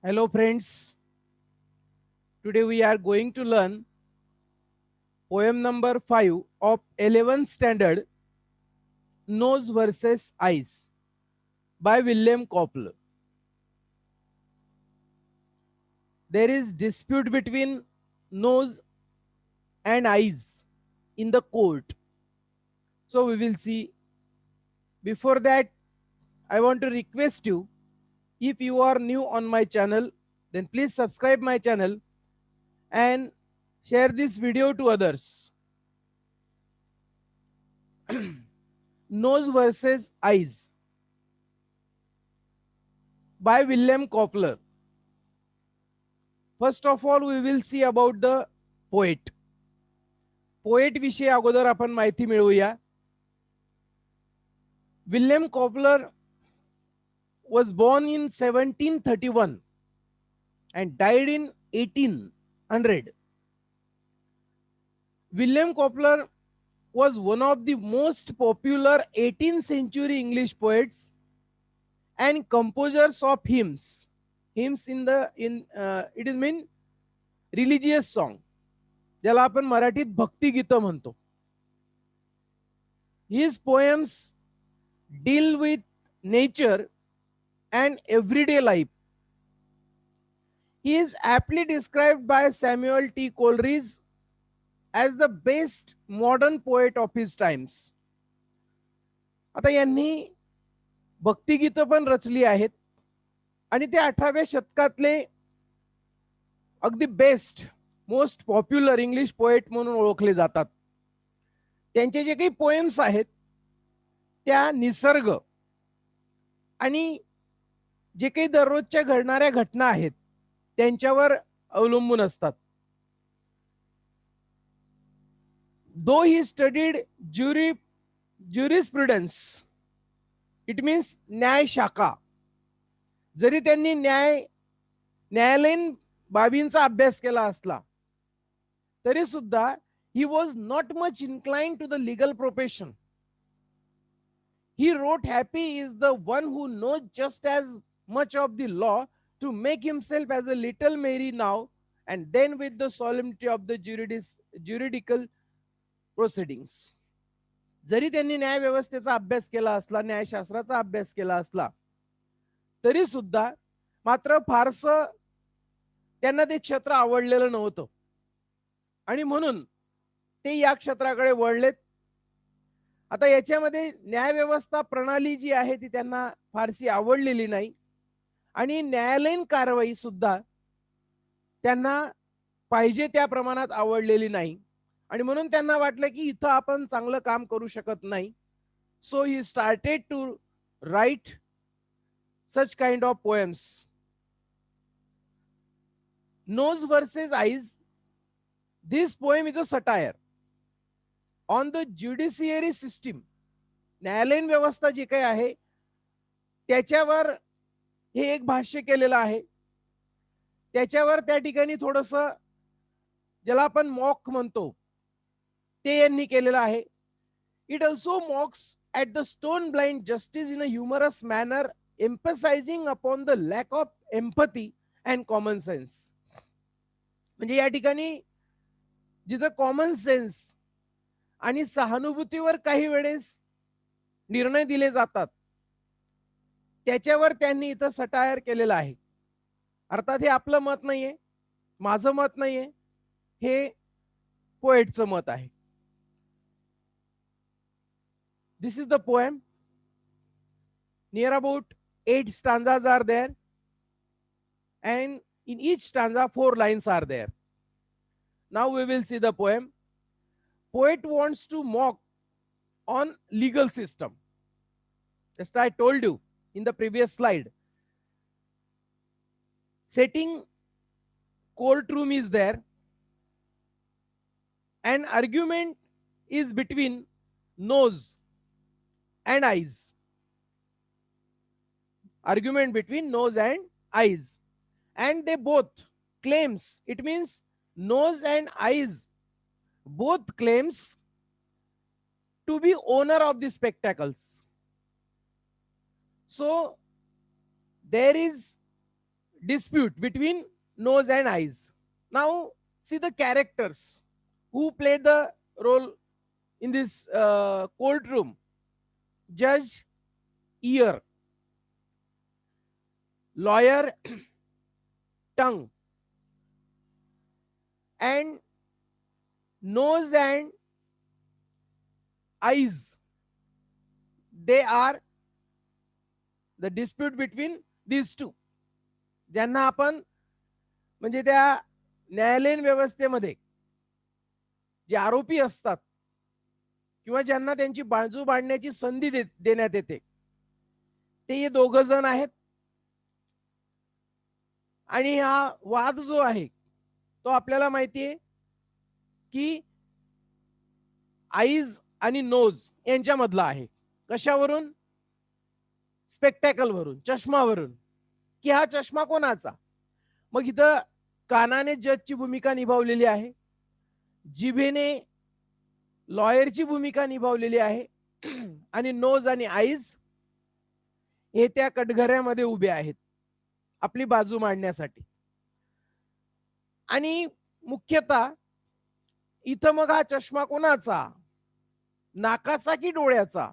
Hello friends, today we are going to learn poem number 5 of 11th standard, Nose versus Eyes by William Cowper. There is dispute between nose and eyes in the court. So we will see. Before that, I want to request you, if you are new on my channel, then please subscribe my channel and share this video to others. Nose versus Eyes by William Cowper. First of all, we will see about the poet. Poet विषयी अगोदर आपण माहिती मिळवूया. William Cowper was born in 1731 and died in 1800. William Cowper was one of the most popular 18th century English poets and composers of hymns. Hymns it is mean religious song, ज्याला आपण मराठीत भक्तिगीतं म्हणतो. His poems deal with nature and everyday life. He is aptly described by Samuel T. Coleridge as the best modern poet of his times. आता यांनी भक्तिगीतं पण रचली आहेत आणि ते 18व्या शतकातले अगदी best most popular English poet म्हणून ओळखले जातात. त्यांचे जे काही पोएम्स आहेत त्या निसर्ग आणि जे काही दररोजच्या घडणाऱ्या घटना आहेत त्यांच्यावर अवलंबून असतात. Though he studied jurisprudence, it means न्याय शाखा, जरी त्यांनी न्यायालयीन बाबींचा अभ्यास केला असला तरी सुद्धा he was not much inclined to the legal profession. He wrote, happy is the one who knows just as much of the law to make himself as a little Mary now and then with the solemnity of the juridical proceedings. जरी त्यांनी न्यायव्यवस्थेचा अभ्यास केला असला, न्यायशास्त्राचा अभ्यास केला असला तरी सुद्धा मात्र फारसं त्यांना ते क्षेत्र आवडलेलं नव्हतं आणि म्हणून ते या क्षेत्राकडे वळलेत. आता याच्यामध्ये न्यायव्यवस्था प्रणाली जी आहे ती त्यांना फारशी आवडलेली नाही आणि न्यायालयीन कारवाई सुद्धा त्यांना पाहिजे त्या प्रमाणात आवडलेली नाही आणि म्हणून त्यांना वाटलं की इथं आपण चांगलं काम करू शकत नाही. So he started to write such kind of poems. Nose versus Eyes. This poem is a satire on the judiciary system. न्यायालयीन व्यवस्था जी काही आहे त्याच्यावर हे एक भाष्य केलेलं आहे. त्याच्यावर त्या ठिकाणी थोडंसं ज्याला आपण मॉक म्हणतो ते यांनी केलेलं आहे. It also mocks at the stone blind justice in a humorous manner emphasizing upon the lack of empathy and common sense. म्हणजे या ठिकाणी जिथं कॉमन सेन्स आणि सहानुभूतीवर काही वेळेस निर्णय दिले जातात त्याच्यावर त्यांनी इथं सटायर केलेलं आहे. अर्थात हे आपलं मत नाहीये, माझं मत नाहीये, हे पोएटचं मत आहे. This is the poem. Near about 8 stanzas are there and in each stanza 4 lines are there. Now we will see the poem. Poet wants to mock on legal system. Just I told you in the previous slide. Setting courtroom is there. An argument is between nose and eyes. Argument between nose and eyes. And they both claims, it means nose and eyes both claims to be owner of the spectacles. So there is dispute between nose and eyes. Now, see the characters who play the role in this courtroom. Judge, ear; lawyer, tongue; and nose and eyes, they are the dispute between these two. ज्यांना आपण म्हणजे त्या न्यायालयीन व्यवस्थेमध्ये जे आरोपी असतात किंवा ज्यांना त्यांची बाजू मांडण्याची संधी देण्यात येते, ते हे दोघं जण आहेत. आणि हा वाद जो आहे तो आपल्याला माहिती आहे की आईज आणि नोज यांच्यामधला आहे. कशावरून? स्पेक्टॅकल वरून, चष्मावरून, की हा चष्मा कोणाचा. मग इथं कानाने जजची भूमिका निभावलेली आहे, जिभेने लॉयरची भूमिका निभावलेली आहे आणि नोज आणि आईज हे त्या कटघऱ्यामध्ये उभे आहेत आपली बाजू मांडण्यासाठी. आणि मुख्यतः इथं मग हा चष्मा कोणाचा, नाकाचा की डोळ्याचा,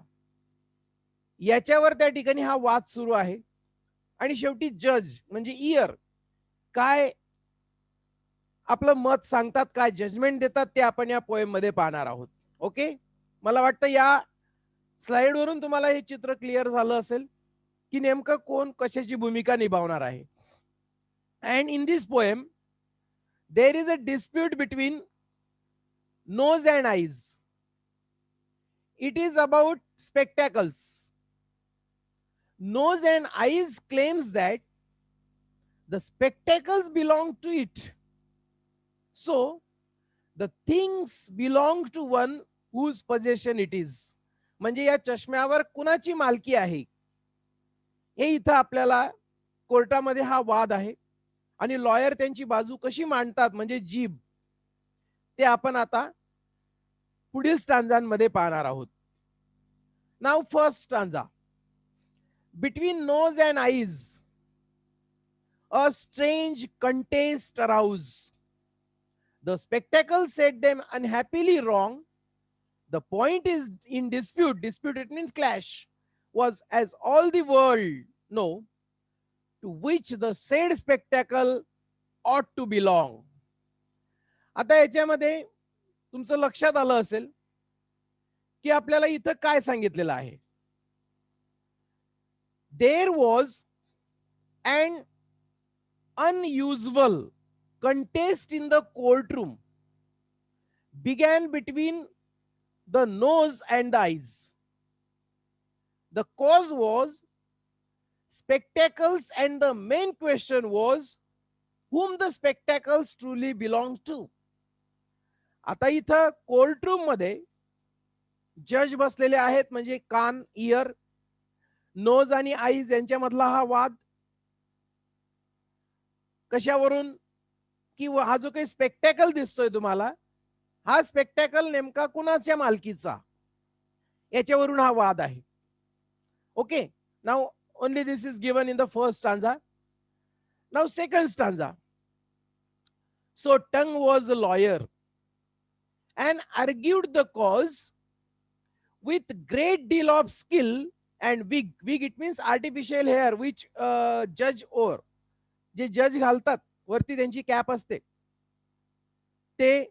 याच्यावर त्या ठिकाणी हा वाद सुरू आहे. आणि शेवटी जज म्हणजे इयर काय आपलं मत सांगतात, काय जजमेंट देतात, ते आपण या पोएम मध्ये पाहणार आहोत. ओके, मला वाटतं या स्लाइड वरून तुम्हाला हे चित्र क्लिअर झालं असेल की नेमकं कोण कशाची भूमिका निभावणार आहे. And in this poem there is a dispute between nose and eyes. It is about spectacles. Nose and eyes claims that the spectacles belong to it. So the things belong to one whose possession it is. म्हणजे या चष्म्यावर कुणाची मालकी आहे हे इथं आपल्याला कोर्टामध्ये हा वाद आहे. आणि लॉयर त्यांची बाजू कशी मांडतात म्हणजे जीभ, ते आपण आता पुढील स्टांजांमध्ये पाहणार आहोत. Now first stanza. Between nose and eyes a strange contest arose. The spectacles set them unhappily wrong. The point is in dispute. Dispute, it means clash. Was as all the world know, to which the said spectacle ought to belong. आता याच्यामध्ये तुमचं लक्षात आलं असेल की आपल्याला इथं काय सांगितलेलं आहे. There was an unusual contest in the courtroom began between the nose and the eyes. The cause was spectacles, and the main question was whom the spectacles truly belong to. आता इथं कोर्टरूम मध्ये जज बसलेले आहेत, म्हणजे कान, year, knows आणि eyes यांच्यामधला हा वाद कशावरून, की हा जो काही स्पेक्टॅकल दिसतोय तुम्हाला, हा स्पेक्टॅकल नेमका कुणाच्या मालकीचा, याच्यावरून हा वाद आहे. Okay, now only this is given in the first stanza. Now second stanza. So tongue was a lawyer and argued the cause with great deal of skill and wig. Wig, it means artificial hair which judge or जे जज घालतात वरती त्यांची cap असते, ते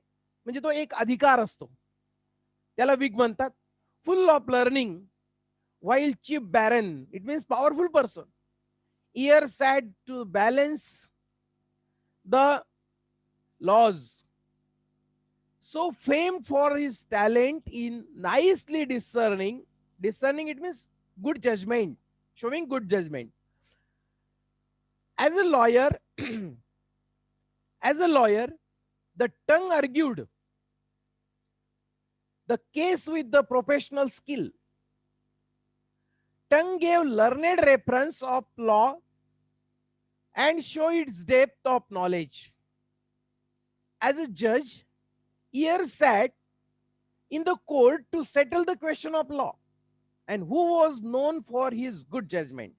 म्हणजे तो एक अधिकार असतो, त्याला विग म्हणतात. फुल of learning while chief baron, it means powerful person. Ear sat to balance the laws. So famed for his talent in nicely discerning. Discerning, it means good judgment, showing good judgment. As a lawyer, as a lawyer, the tongue argued the case with the professional skill. Tongue gave learned reference of law and show its depth of knowledge. As a judge, ear sat in the court to settle the question of law, and who was known for his good judgment.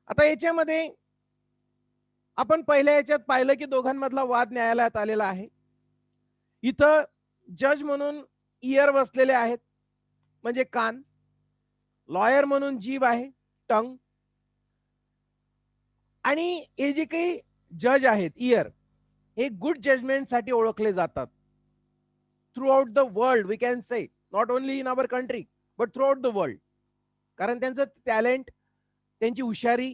आता याच्यामध्ये आपण पहिल्या याच्यात पाहिलं की दोघांमधला वाद न्यायालयात आलेला आहे. इथं जज म्हणून इयर बसलेले आहेत, म्हणजे कान. लॉयर म्हणून जीभ आहे, टंग. आणि हे जे काही जज आहेत, इयर, हे गुड जजमेंटसाठी ओळखले जातात. Throughout the world we can say, not only in our country but throughout the world. कारण त्यांचं टॅलेंट, त्यांची हुशारी,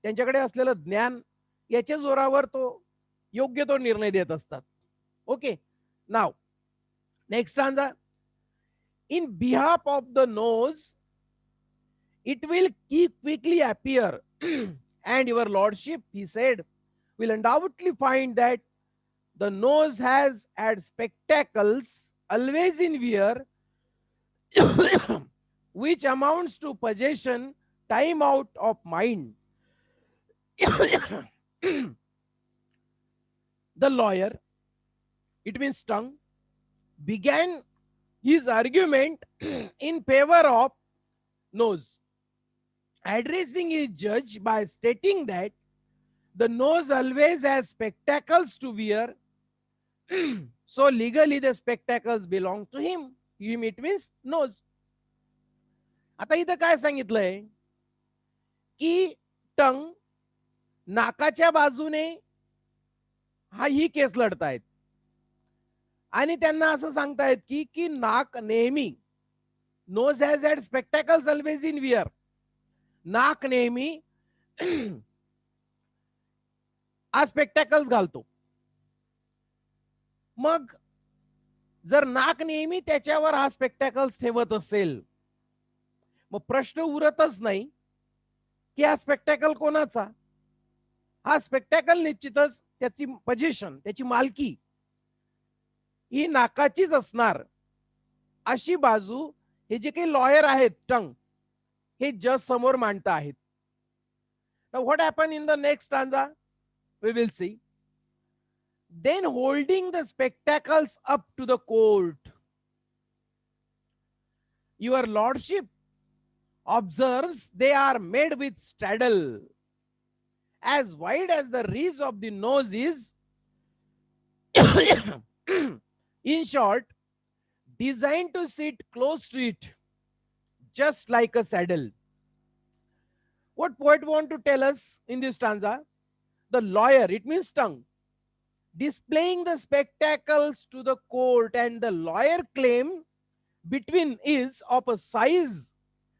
त्यांच्याकडे असलेलं ज्ञान याच्या जोरावर योग्य तो निर्णय देत असतात. Okay, now next stanza. In behalf of the nose it will quickly appear and your lordship, he said, will undoubtedly find that the nose has had spectacles always in wear, which amounts to possession time out of mind. The lawyer, it means tongue, began his argument in favor of nose, addressing his judge by stating that the nose always has spectacles to wear, so legally the spectacles belong to him. Him, it means nose. आता इथं काय सांगितलंय की टंग नाकाच्या बाजूने ही केस लढतायत आणि त्यांना असं सांगतायत की नाक नेहमी, nose has had spectacles always in wear, नाक नेहमी हा स्पेक्टॅकल्स घालतो. मग जर नाक नेहमी त्याच्यावर हा स्पेक्टॅकल्स ठेवत असेल, मग प्रश्न उरतच नाही की हा स्पेक्टॅकल कोणाचा. हा स्पेक्टॅकल निश्चितच त्याची पोझिशन, त्याची मालकी ही नाकाचीच असणार, अशी बाजू हे जे काही लॉयर आहेत टंग, हे जज समोर मांडत आहेत. Now what happened in the next stanza? We will see. Then holding the spectacles up to the court, your lordship observes they are made with straddle as wide as the ridge of the nose is. In short, designed to sit close to it, just like a saddle. What poet want to tell us in this stanza? The lawyer, it means tongue, displaying the spectacles to the court, and the lawyer claim between is of a size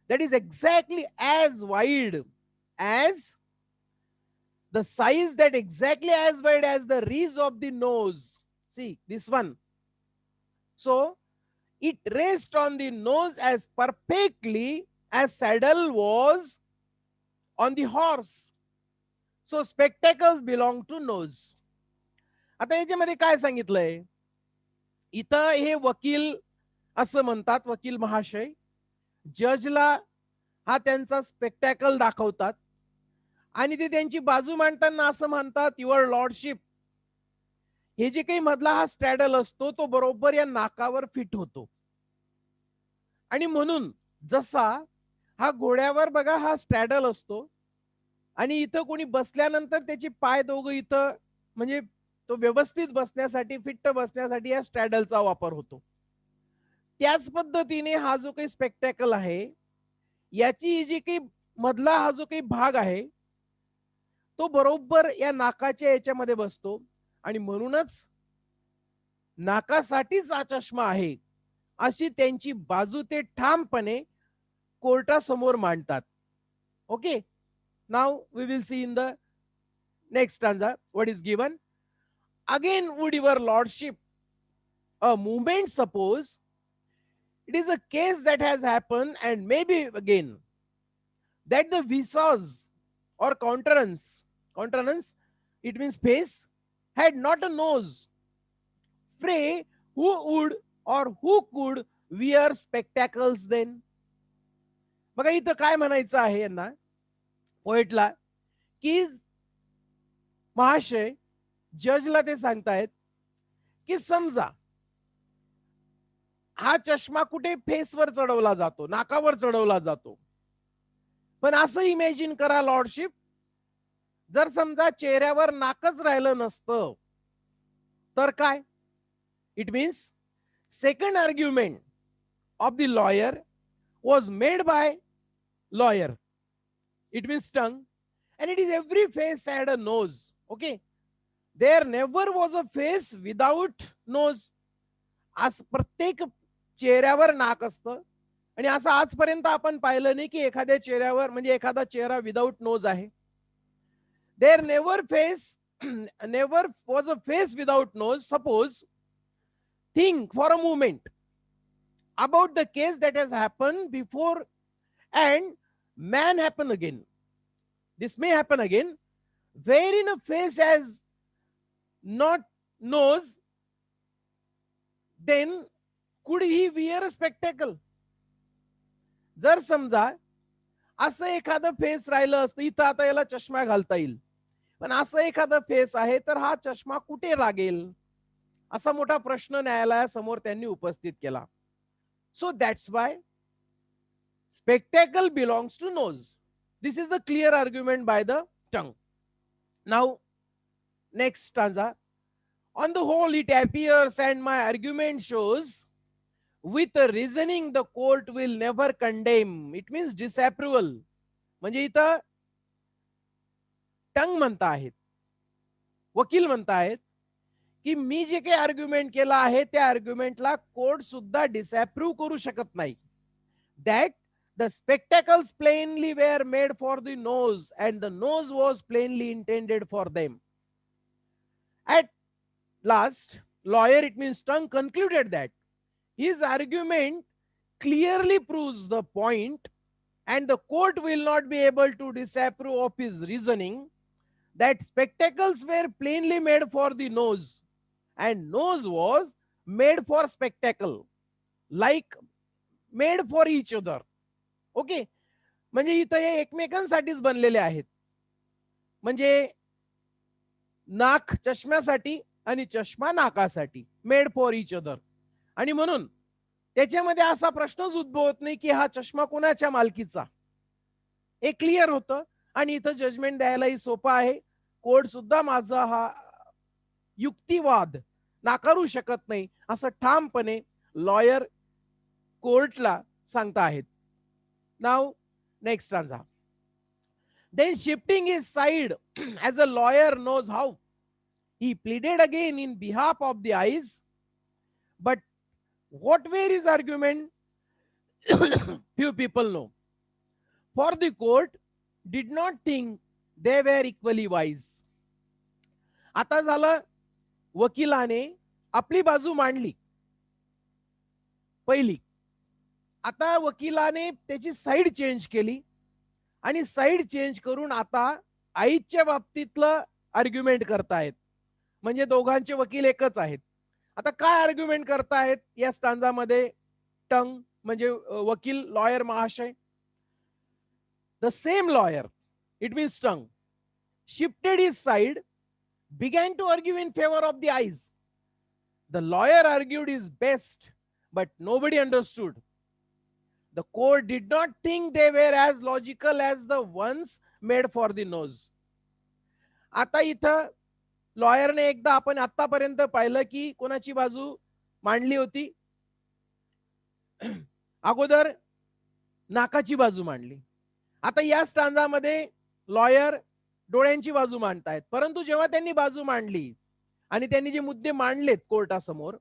that is exactly as wide as the size that exactly as wide as the ridge of the nose. See this one. So it rests on the nose as perfectly as saddle was on the horse. So spectacles belong to nose. आता याच्यामध्ये काय सांगितलंय, इथं हे वकील असं म्हणतात, वकील महाशय जजला हा त्यांचा स्पेक्टॅकल दाखवतात आणि ते त्यांची बाजू मांडताना असं म्हणतात, युअर लॉर्डशिप, हे जे काही मधला हा स्ट्रॅडल असतो तो बरोबर या नाकावर फिट होतो. आणि म्हणून जसा हा घोड्यावर बघा हा स्ट्रॅडल असतो आणि इथं कोणी बसल्यानंतर त्याचे पाय दोघं इथं, म्हणजे तो व्यवस्थित बसण्यासाठी, फिट्ट बसण्यासाठी या स्ट्रॅडलचा वापर होतो. त्याच पद्धतीने हा जो काही स्पेक्टॅकल आहे, याची जी काही मधला हा जो काही भाग आहे तो बरोबर या नाकाच्या याच्यामध्ये बसतो आणि म्हणूनच नाकासाठीच हा चष्मा आहे, अशी त्यांची बाजू ते ठामपणे कोर्टासमोर मांडतात. Okay, now we will see in the next stanza what is given. Again would your lordship a movement suppose it is a case that has happened and maybe again that the visas or countenance, it means face, had not a nose, pray who would or who could wear spectacles then. बघा इथं काय म्हणायचं आहे यांना, पोएटला, की महाशय जजला ते सांगतायत की समजा हा चष्मा कुठे फेसवर चढवला जातो, नाकावर चढवला जातो, पण असं इमॅजिन करा लॉर्डशिप, जर समजा चेहऱ्यावर नाकच राहिलं नसतं तर काय? It means second argument of the lawyer was made by lawyer. It means tongue, and it is every face had a nose. Okay, there never was a face without nose. आज प्रत्येक चेहऱ्यावर नाक असतं आणि असं आजपर्यंत आपण पाहिलं नाही की एखाद्या चेहऱ्यावर म्हणजे एखादा चेहरा विदाउट नोज आहे. There never face never was a face without nose. Suppose think for a moment about the case that has happened before and man happen again. This may happen again, wherein a face has not nose, then could he wear a spectacle? जर समजा असं एखादं face राहिलं असतं, इथं आता याला चष्मा घालता येईल, पण असं एखादं फेस आहे तर हा चष्मा कुठे लागेल असा मोठा प्रश्न न्यायालयासमोर त्यांनी उपस्थित केला. So that's why spectacle belongs to nose. This is the clear argument by the tongue. Now, next stanza. On the whole, it appears, and my argument shows, with a reasoning the court will never condemn. It means disapproval. म्हणजे इथं टंग म्हणता आहेत, वकील म्हणता आहेत की मी जे काही आर्ग्युमेंट केला आहे त्या आर्ग्युमेंटला कोर्ट सुद्धा डिसअप्रूव्ह करू शकत नाही. That the spectacles plainly were made for the nose and the nose was plainly intended for them. At last, lawyer, it means tongue, concluded that his argument clearly proves the point, and the court will not be able to disapprove of his reasoning that spectacles were plainly made for the nose and nose was made for spectacle, like made for each other. Okay, म्हणजे इथं हे एकमेकांसाठीच बनलेले आहेत. म्हणजे नाक चष्म्यासाठी आणि चष्मा नाकासाठी, made for each other. आणि म्हणून त्याच्यामध्ये असा प्रश्नच उद्भवत नाही की हा चष्मा कोणाच्या मालकीचा. हे क्लिअर होतं आणि इथं जजमेंट द्यायलाही सोपं आहे. कोर्ट सुद्धा माझा हा युक्तिवाद नाकारू शकत नाही असं ठामपणे लॉयर कोर्टला सांगता आहेत. Now next stanza. Then shifting his side as a lawyer knows how, he pleaded again in behalf of the eyes. But what were his argument? Few people know. For the court did not think they were equally wise. आता झालं, वकिलाने आपली बाजू मांडली पहिली. आता वकिलाने त्याची साईड चेंज केली आणि साईड चेंज करून आता आईच्या बाबतीतलं आर्ग्युमेंट करतायत. म्हणजे दोघांचे वकील एकच आहेत. आता काय आर्ग्युमेंट करतायत या स्टांजामध्ये? टंग म्हणजे वकील, लॉयर महाशय. The same lawyer, it means tongue, shifted his side, began to argue in favor of the eyes. The lawyer argued his best, but nobody understood. The court did not think they were as logical as the ones made for the nose. आता इथं लॉयरने एकदा आपण आतापर्यंत पाहिलं की कोणाची बाजू मांडली होती? अगोदर नाकाची बाजू मांडली. आता या स्टांजामध्ये लॉयर डोळ्यांची बाजू मांडतायत. परंतु जेव्हा त्यांनी बाजू मांडली आणि त्यांनी जे मुद्दे मांडलेत कोर्टासमोर,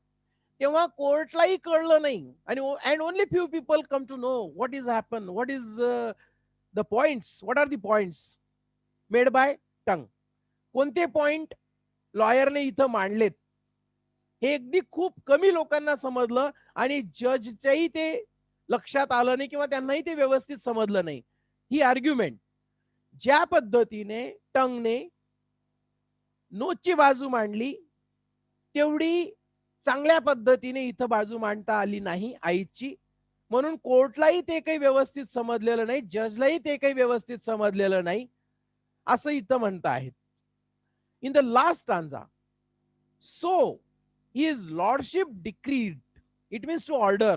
तेव्हा कोर्टलाही कळलं नाही. आणि and only few people come to know what is happen, what is the points, what are the points made by tongue. कोणते पॉइंट लॉयरने इथं मांडलेत हे अगदी खूप कमी लोकांना समजलं आणि जजच्याही ते लक्षात आलं नाही किंवा त्यांनाही ते व्यवस्थित समजलं नाही. ही आर्ग्युमेंट ज्या पद्धतीने टंगने नोजची बाजू मांडली तेवढी चांगल्या पद्धतीने इथं बाजू मांडता आली नाही आईची. म्हणून कोर्टलाही ते काही व्यवस्थित समजलेलं नाही, जजलाही ते काही व्यवस्थित समजलेलं नाही असं इथं म्हणत आहेत. In the last stanza, so his lordship decreed, it means to order,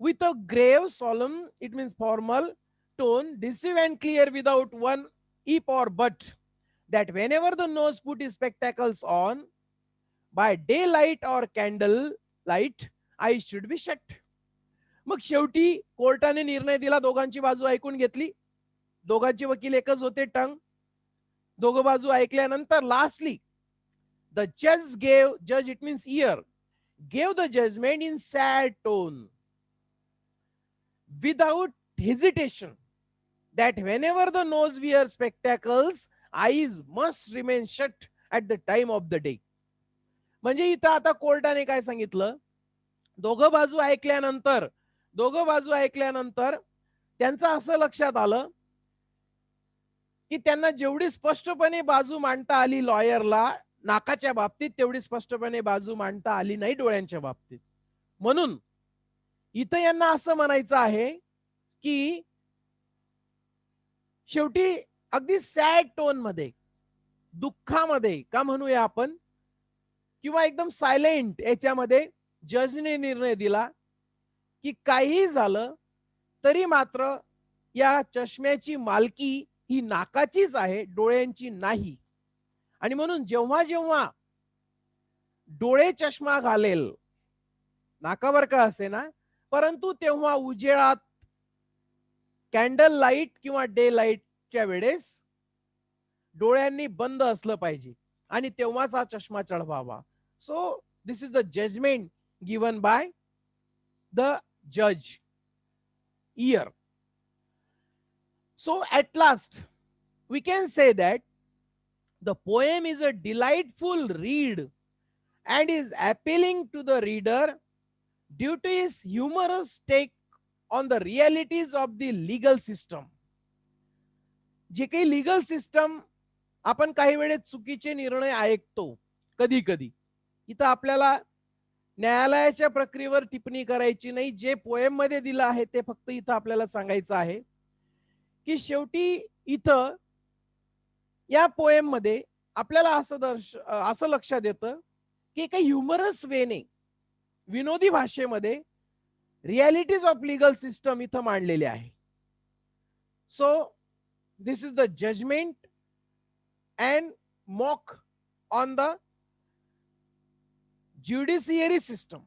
with a grave, solemn, it means formal tone, decisive and clear, without one if or but, that whenever the nose put his spectacles on, by daylight or candle light, eyes should be shut. मग शेवटी कोर्टाने निर्णय दिला, दोघांची बाजू ऐकून घेतली, दोघांचे वकील एकच होते, टंग. दोघं बाजू ऐकल्यानंतर lastly the judge, it means ear, gave the judgment in sad tone, without hesitation, that whenever the nose wears spectacles, eyes must remain shut at the time of the day. म्हणजे इथं आता कोर्टाने काय सांगितलं, दोघं बाजू ऐकल्यानंतर त्यांचं असं लक्षात आलं की त्यांना जेवढी स्पष्टपणे बाजू मांडता आली लॉयरला नाकाच्या बाबतीत, तेवढी स्पष्टपणे बाजू मांडता आली नाही डोळ्यांच्या बाबतीत. म्हणून इथं यांना असं म्हणायचं आहे की शेवटी अगदी सॅड टोन मध्ये, दुःखामध्ये का म्हणूया आपण, किंवा एकदम सायलेंट याच्यामध्ये जजने निर्णय दिला की काही झालं तरी मात्र या चष्म्याची मालकी ही नाकाचीच आहे, डोळ्यांची नाही. आणि म्हणून जेव्हा जेव्हा डोळे चष्मा घालेल, नाकावर का असे ना, परंतु तेव्हा उजेडात, कॅन्डल लाईट किंवा डे लाईटच्या वेळेस डोळ्यांनी बंद असलं पाहिजे आणि तेव्हाच हा चष्मा चढवावा. So this is the judgement given by the जज ear. So at last we can say that the poem is a delightful read and is appealing to the reader due to his humorous take on the realities of the legal system. जे काही legal system आपण काही वेळेस चुकीचे निर्णय ऐकतो कधी कधी, इथं आपल्याला न्यायालयाच्या प्रक्रियेवर टिप्पणी करायची नाही. जे पोएम मध्ये दिलं आहे ते फक्त इथं आपल्याला सांगायचं आहे की शेवटी इथं या पोएम मध्ये आपल्याला असं लक्षात येतं की काही ह्युमरस वेने, विनोदी भाषेमध्ये रियालिटीज ऑफ लीगल सिस्टम इथं मांडलेले आहे. So this is the judgment and mock on the judiciary system.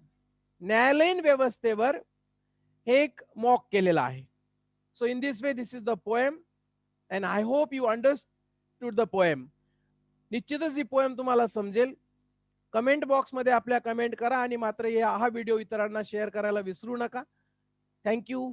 न्यायालयीन व्यवस्थेवर हे एक मॉक केलेला आहे. So in this way this is the poem and I hope you understood the poem. निश्चितच ही पोएम तुम्हाला समजेल. कमेंट बॉक्स मध्ये आपल्या कमेंट करा आणि मात्र हा व्हिडिओ इतरांना शेअर करायला विसरू नका. थँक्यू.